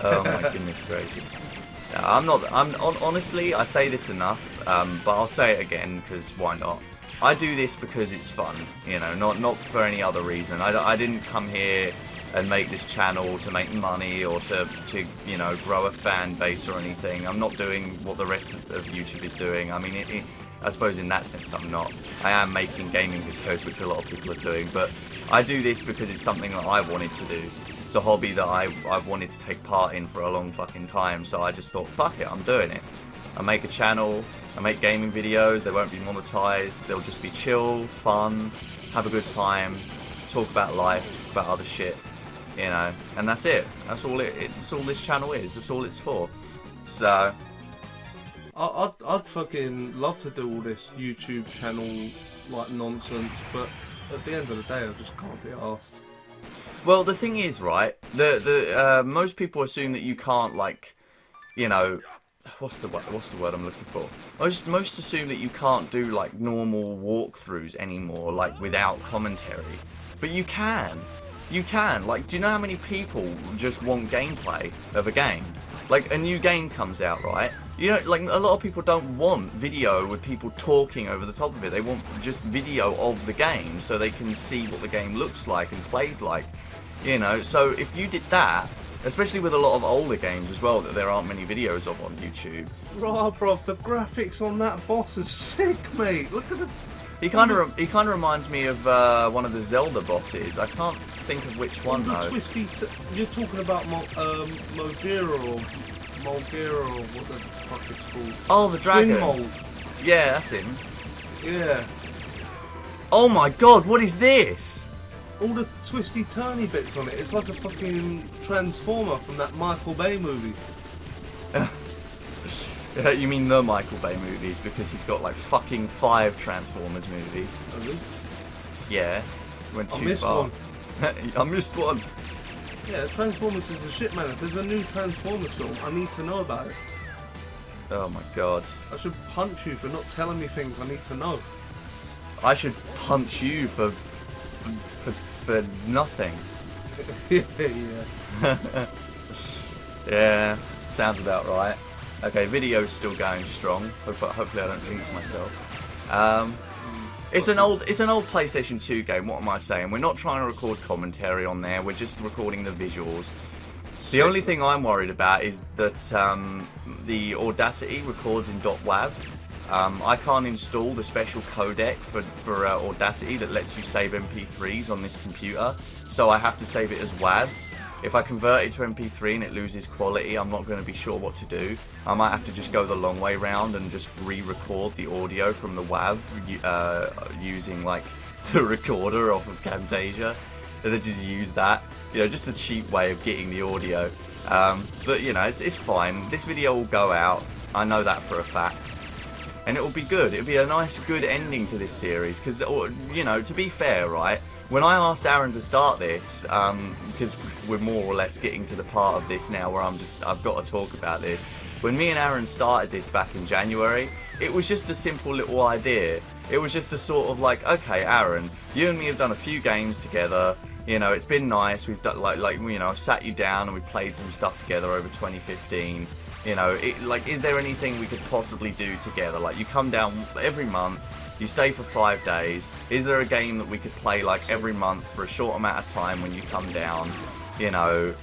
Oh my goodness gracious. Honestly, I say this enough, but I'll say it again because why not? I do this because it's fun, you know, not for any other reason. I didn't come here and make this channel to make money or to you know, grow a fan base or anything. I'm not doing what the rest of YouTube is doing. I mean, I suppose in that sense I'm not. I am making gaming videos, which a lot of people are doing, but I do this because it's something that I wanted to do. It's a hobby that I've wanted to take part in for a long fucking time, so I just thought, fuck it, I'm doing it. I make a channel, I make gaming videos, they won't be monetized, they'll just be chill, fun, have a good time, talk about life, talk about other shit, you know, and that's it. That's all it's all this channel is, that's all it's for. So I'd fucking love to do all this YouTube channel like nonsense, but at the end of the day I just can't be arsed. well, the thing is, right, most people assume that you can't, like, you know, what's the word I'm looking for? Most assume that you can't do like normal walkthroughs anymore, like without commentary. But you can. You can. Like, do you know how many people just want gameplay of a game? Like, a new game comes out, right? You know, like, a lot of people don't want video with people talking over the top of it. They want just video of the game so they can see what the game looks like and plays like. You know, so if you did that, especially with a lot of older games as well that there aren't many videos of on YouTube. Right, bro, the graphics on that boss is sick, mate. Look at the... He kind of reminds me of one of the Zelda bosses. I can't think of which one though. Twisty you're talking about Mogira or Mulgira or what the fuck it's called. Oh, the dragon. Mold. Yeah, that's him. Yeah. Oh my god, what is this? All the twisty turny bits on it. It's like a fucking Transformer from that Michael Bay movie. You mean the Michael Bay movies, because he's got like fucking 5 Transformers movies. Really? Yeah, went too I missed far. one. I missed one. Yeah, Transformers is a shit, man. If there's a new Transformers film, I need to know about it. Oh my god. I should punch you for not telling me things I need to know. I should punch you for nothing. Yeah. Yeah, sounds about right. Okay, video's still going strong. Hopefully I don't jinx myself. It's an old PlayStation 2 game. What am I saying? We're not trying to record commentary on there. We're just recording the visuals. The only thing I'm worried about is that the Audacity records in .wav. I can't install the special codec for Audacity that lets you save MP3s on this computer, so I have to save it as WAV. If I convert it to MP3 and it loses quality, I'm not going to be sure what to do. I might have to just go the long way round and just re-record the audio from the WAV using like the recorder off of Camtasia, and then just use that. You know, just a cheap way of getting the audio. But you know, it's fine. This video will go out. I know that for a fact. And it will be good. It'll be a nice, good ending to this series. Because, you know, to be fair, right, when I asked Aaron to start this, because we're more or less getting to the part of this now where I've got to talk about this. When me and Aaron started this back in January, it was just a simple little idea. It was just a sort of like, okay, Aaron, you and me have done a few games together. You know, it's been nice. We've done like you know, I've sat you down and we've played some stuff together over 2015. You know, like, is there anything we could possibly do together? Like, you come down every month, you stay for 5 days. Is there a game that we could play, like, every month for a short amount of time when you come down? You know,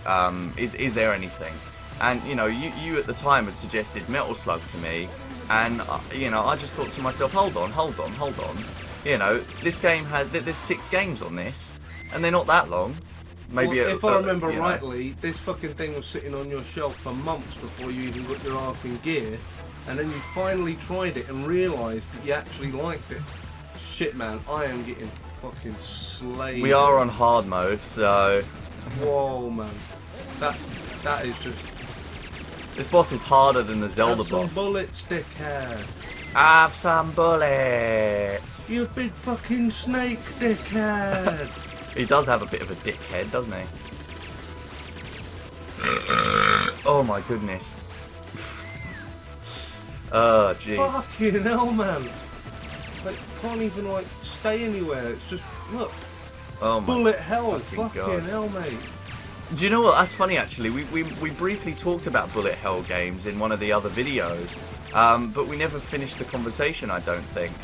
is there anything? And, you know, you at the time had suggested Metal Slug to me. And, you know, I just thought to myself, hold on. You know, this game there's 6 games on this, and they're not that long. Maybe well, if I remember rightly, this fucking thing was sitting on your shelf for months before you even got your ass in gear, and then you finally tried it and realised that you actually liked it. Shit, man, I am getting fucking slayed. We are on hard mode, so... Whoa, man. That is just... This boss is harder than the Zelda boss. Have some bullets, dickhead. Have some bullets. You big fucking snake, dickhead. He does have a bit of a dickhead, doesn't he? Oh my goodness. Oh jeez. Fucking hell, man. Like, can't even like stay anywhere. It's just look. Oh my bullet hell. fucking Fucking God. hell, mate. Do you know what? That's funny actually. We briefly talked about bullet hell games in one of the other videos, but we never finished the conversation. I don't think.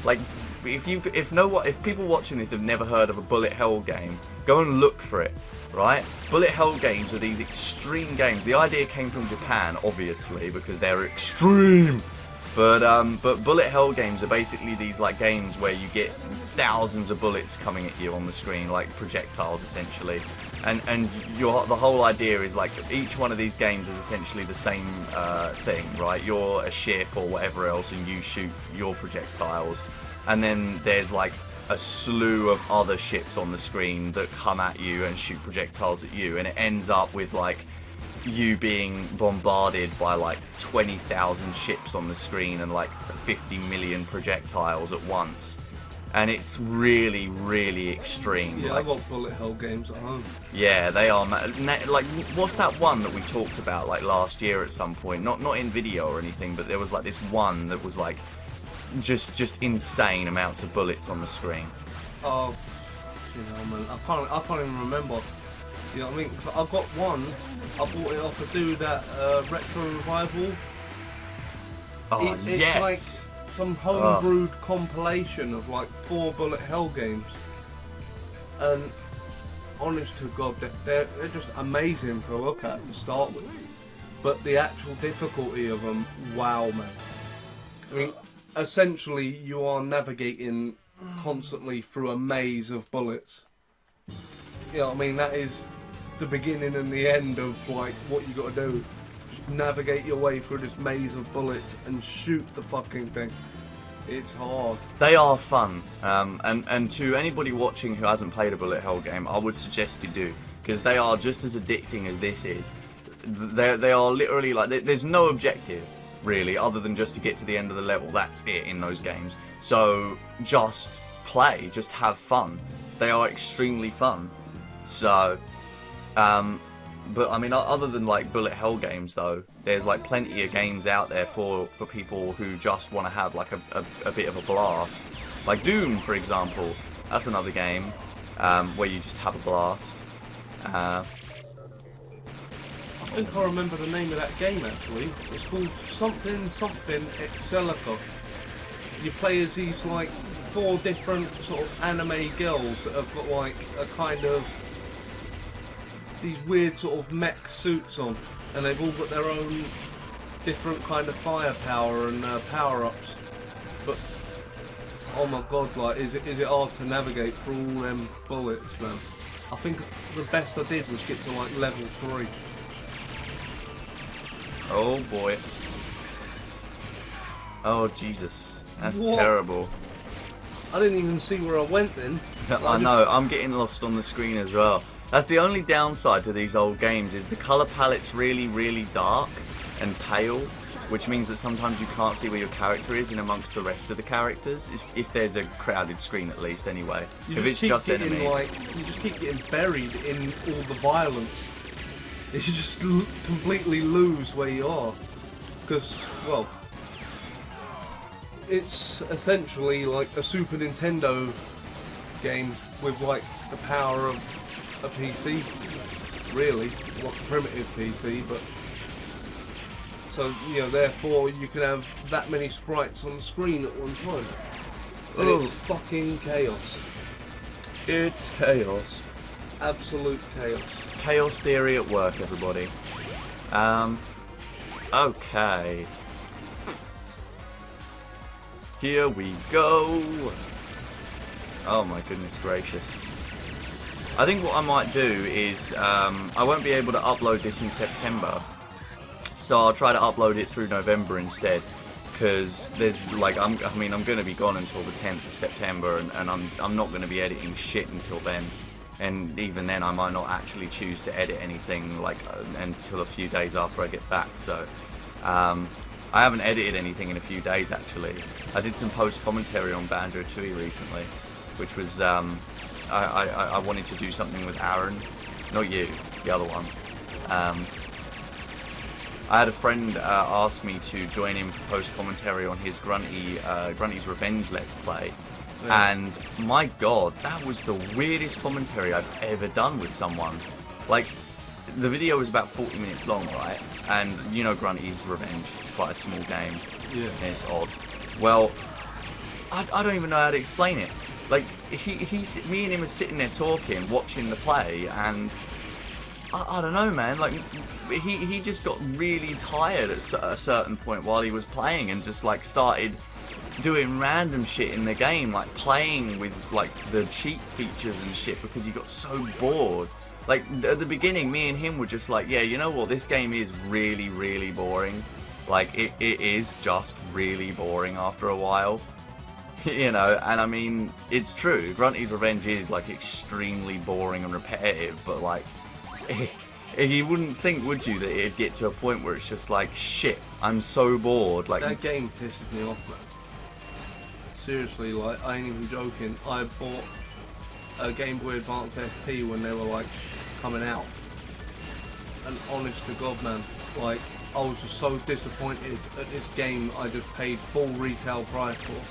Like, if people watching this have never heard of a bullet hell game, go and look for it. Right? Bullet hell games are these extreme games. The idea came from Japan, obviously, because they're extreme. But bullet hell games are basically these like games where you get thousands of bullets coming at you on the screen, like projectiles essentially. And the whole idea is like each one of these games is essentially the same thing, right? You're a ship or whatever else, and you shoot your projectiles, and then there's like a slew of other ships on the screen that come at you and shoot projectiles at you, and it ends up with like you being bombarded by like 20,000 ships on the screen and like 50 million projectiles at once. And it's really, really extreme. Yeah, like, I've got bullet hell games at home. yeah, they are. Like, what's that one that we talked about like last year at some point? Not in video or anything, but there was like this one that was like just insane amounts of bullets on the screen. Oh, you know, man, I can't even remember. You know what I mean? So I've got one. I bought it off a dude at Retro Revival. Oh, It's yes. like some homebrewed compilation of like 4 bullet hell games. And honest to God, they're just amazing to look at to start with. But the actual difficulty of them, wow, man. I mean, essentially, you are navigating constantly through a maze of bullets. You know what I mean? That is the beginning and the end of like what you got to do. Just navigate your way through this maze of bullets and shoot the fucking thing. It's hard. They are fun, and to anybody watching who hasn't played a bullet hell game, I would suggest you do, because they are just as addicting as this is. They are literally like, there's no objective really other than just to get to the end of the level. That's it in those games. So just play, just have fun. They are extremely fun. So, but I mean, other than like bullet hell games though, there's like plenty of games out there for people who just want to have like a bit of a blast. Like Doom, for example, that's another game where you just have a blast. I think I remember the name of that game actually. It's called something Excelica. You play as these like 4 different sort of anime girls that have got like a kind of these weird sort of mech suits on, and they've all got their own different kind of firepower and power-ups. But oh my god, like is it hard to navigate through all them bullets, man? I think the best I did was get to like level 3. Oh boy. Oh Jesus, that's What? terrible. I didn't even see where I went then. I know, I'm getting lost on the screen as well. That's the only downside to these old games, is the colour palette's really, really dark and pale, which means that sometimes you can't see where your character is in amongst the rest of the characters, if there's a crowded screen at least anyway. If it's just enemies. You just keep getting buried in all the violence. You just completely lose where you are. Because, well, it's essentially like a Super Nintendo game with like the power of a PC, really, like a primitive PC, but so, you know, therefore you can have that many sprites on the screen at one time. And it's fucking chaos. It's chaos. Absolute chaos. Chaos theory at work, everybody. Okay. Here we go. Oh my goodness gracious. I think what I might do is, I won't be able to upload this in September, so I'll try to upload it through November instead, because there's like, I'm going to be gone until the 10th of September, and I'm not going to be editing shit until then, and even then I might not actually choose to edit anything like until a few days after I get back. So I haven't edited anything in a few days actually. I did some post commentary on Banjo-Tooie recently, which was I wanted to do something with Aaron, not you, the other one. I had a friend ask me to join him for post commentary on his Grunty's Revenge Let's Play, and my god, that was the weirdest commentary I've ever done with someone. Like, the video was about 40 minutes long, right? And you know Grunty's Revenge. It's quite a small game. Yeah. And it's odd. Well, I don't even know how to explain it. Like, me and him are sitting there talking, watching the play, and I don't know, man. Like, he just got really tired at a certain point while he was playing, and just like started doing random shit in the game, like playing with like the cheat features and shit, because he got so bored. Like at the beginning, me and him were just like, yeah, you know what, this game is really, really boring. Like it is just really boring after a while. You know, and I mean, it's true. Grunty's Revenge is like extremely boring and repetitive, but like, you wouldn't think, would you, that it'd get to a point where it's just like, shit, I'm so bored. Like that game pisses me off, man. Seriously, like, I ain't even joking. I bought a Game Boy Advance SP when they were like coming out, and honest to God, man, like, I was just so disappointed at this game I just paid full retail price for.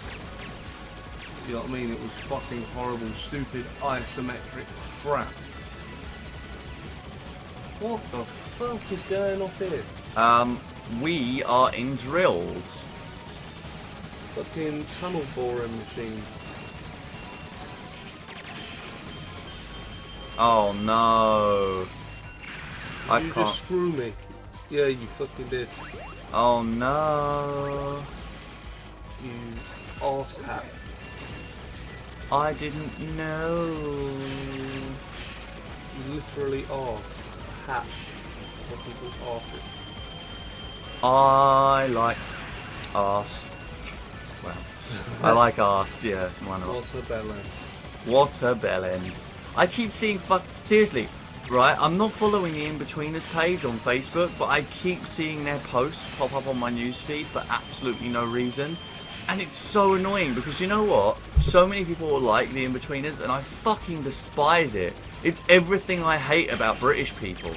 You know what I mean? It was fucking horrible, stupid, isometric crap. What the fuck is going off here? We are in drills. Fucking tunnel boring machine. Oh no. I You can't. just screw me. Yeah, you fucking did. Oh no. You arse hat. I didn't know. You literally are a hat. What people arse. I like arse. Well, I like arse, yeah, why not? What a bellend. What a bellend. I keep seeing seriously, right, I'm not following the In-Betweeners page on Facebook, but I keep seeing their posts pop up on my newsfeed for absolutely no reason. And it's so annoying because you know what? So many people like the In-Betweeners and I fucking despise it. It's everything I hate about British people.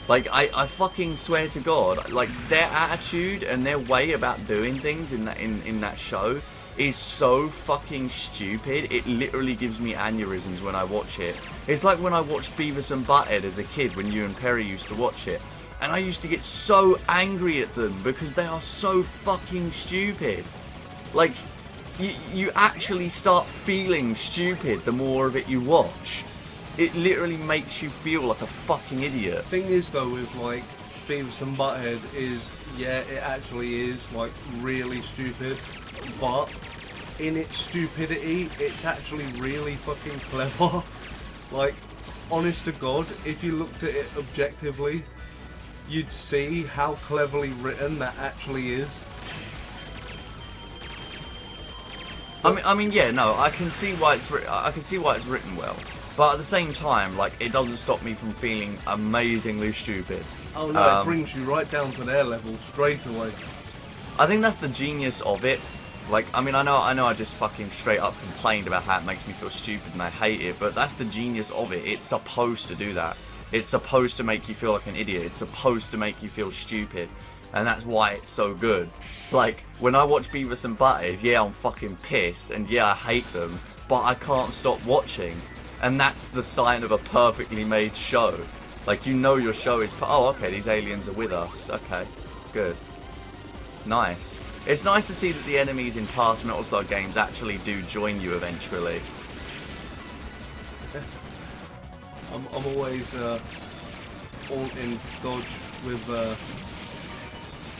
Like, I fucking swear to God, like, their attitude and their way about doing things in that show is so fucking stupid. It literally gives me aneurysms when I watch it. It's like when I watched Beavis and Butthead as a kid when you and Perry used to watch it. And I used to get so angry at them because they are so fucking stupid. Like, you actually start feeling stupid the more of it you watch. It literally makes you feel like a fucking idiot. Thing is though, with like Beavis and Butthead is, yeah, it actually is like really stupid, but in its stupidity, it's actually really fucking clever. Like, honest to God, if you looked at it objectively, you'd see how cleverly written that actually is. I mean, yeah, no, I can see why it's written well, but at the same time, like, it doesn't stop me from feeling amazingly stupid. Oh no, it brings you right down to their level straight away. I think that's the genius of it. Like, I mean, I know I just fucking straight up complained about how it makes me feel stupid and I hate it, but that's the genius of it. It's supposed to do that. It's supposed to make you feel like an idiot. It's supposed to make you feel stupid. And that's why it's so good. Like, when I watch Beavis and Butthead, yeah, I'm fucking pissed, and yeah, I hate them, but I can't stop watching. And that's the sign of a perfectly made show. Like, you know your show is, oh, okay, these aliens are with us. Okay, good. Nice. It's nice to see that the enemies in past Metal Slug games actually do join you eventually. I'm always in dodge with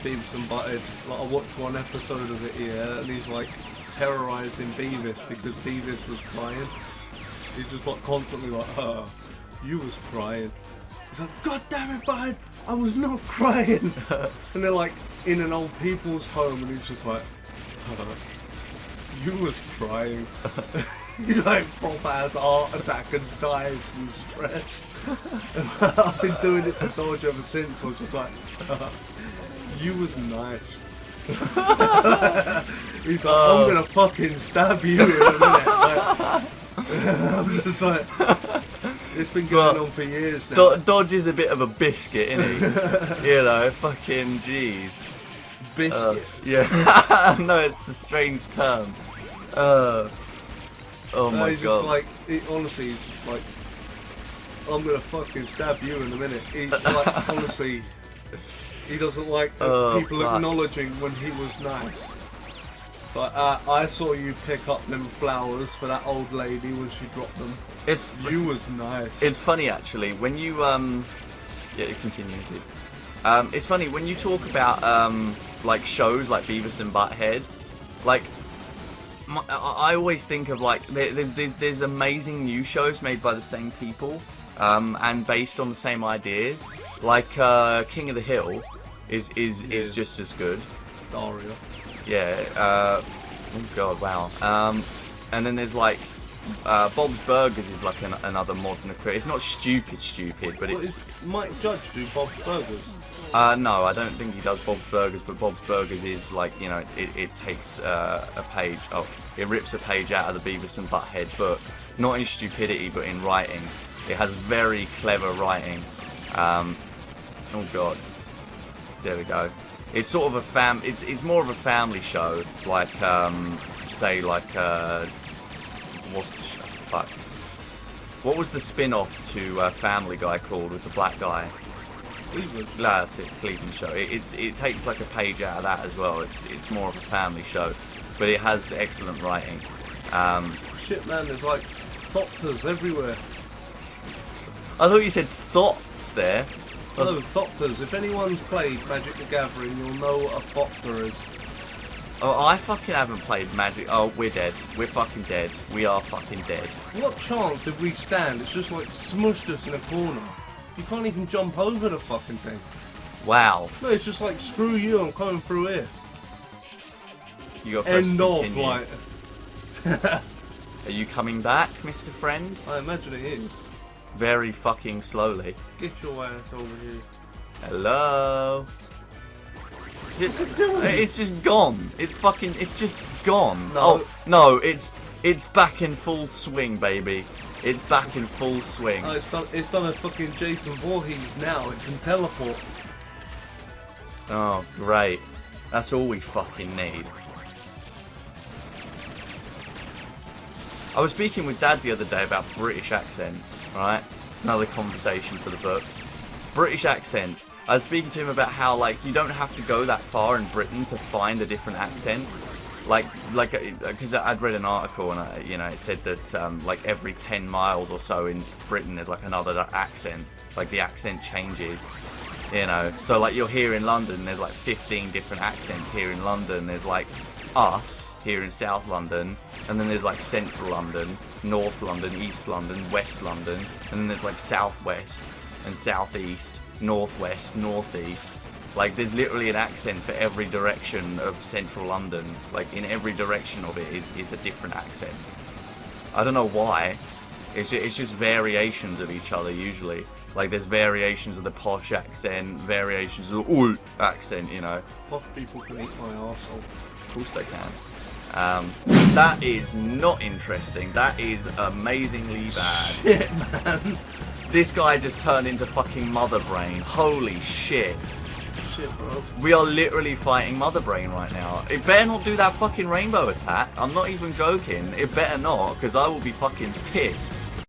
Beavis and Butthead. Like, I watched one episode of it here, and he's like terrorising Beavis because Beavis was crying. He's just like constantly like, you was crying. He's like, God damn it, Butthead, I was not crying. And they're like in an old people's home, and he's just like, you was crying. He's like proper has a heart attack and dies from stress. I've been doing it to Dodge ever since. I was just like, you was nice. He's like, I'm gonna fucking stab you in a minute. Like, I'm just like, it's been going on for years now. Dodge is a bit of a biscuit, isn't he? You know, fucking jeez. Biscuit. Yeah. No, it's a strange term. Oh no, my he's god. just like, honestly, he's just like I'm gonna fucking stab you in a minute. He's like, honestly, he doesn't like the people acknowledging when he was nice. So I saw you pick up them flowers for that old lady when she dropped them. You was nice. It's funny actually when you yeah, continue. It's funny when you talk about like shows like Beavis and Butthead, like. I always think of like there's amazing new shows made by the same people and based on the same ideas. Like King of the Hill is just as good. Daria. Yeah. Oh god, wow. And then there's like Bob's Burgers is like another modern equivalent. It's not stupid, but it's. Mike Judge do Bob's Burgers? No, I don't think he does Bob's Burgers, but Bob's Burgers is like, you know, it takes a page, it rips a page out of the Beavis and Butthead book, not in stupidity, but in writing. It has very clever writing. Oh god, there we go. It's sort of a it's more of a family show, like say like what's the show? Fuck. What was the spin-off to Family Guy called with the black guy? Cleveland. That's it, Cleveland show. It takes like a page out of that as well. It's more of a family show, but it has excellent writing. Shit, man, there's like thopters everywhere. I thought you said thoughts there. No, thopters. If anyone's played Magic the Gathering, you'll know what a thopter is. Oh, I fucking haven't played Magic. Oh, we're dead. We're fucking dead. We are fucking dead. What chance did we stand? It's just like smushed us in a corner. You can't even jump over the fucking thing. Wow. No, it's just like, screw you, I'm coming through here. You got press End continue. of, like... Are you coming back, Mr. Friend? I imagine it is. Very fucking slowly. Get your ass over here. Hello? It's just gone. It's just gone. No. Oh, no, it's back in full swing, baby. It's back in full swing. Oh, it's done a fucking Jason Voorhees now. It can teleport. Oh, great. That's all we fucking need. I was speaking with Dad the other day about British accents, right? It's another conversation for the books. British accents. I was speaking to him about how, like, you don't have to go that far in Britain to find a different accent. Like, because I'd read an article and, you know, it said that, like, every 10 miles or so in Britain there's, like, another accent. Like, the accent changes, you know. So, like, you're here in London, there's, like, 15 different accents here in London. There's, like, us here in South London, and then there's, like, Central London, North London, East London, West London, and then there's, like, Southwest and Southeast, Northwest, Northeast. Like, there's literally an accent for every direction of Central London. Like, in every direction of it is a different accent. I don't know why. It's just variations of each other, usually. Like, there's variations of the posh accent, variations of the old accent, you know. Posh people can eat my arsehole. Of course they can. That is not interesting. That is amazingly bad. Shit, man. This guy just turned into fucking Mother Brain. Holy shit. Shit, bro. We are literally fighting Mother Brain right now. It better not do that fucking rainbow attack. I'm not even joking. It better not, because I will be fucking pissed.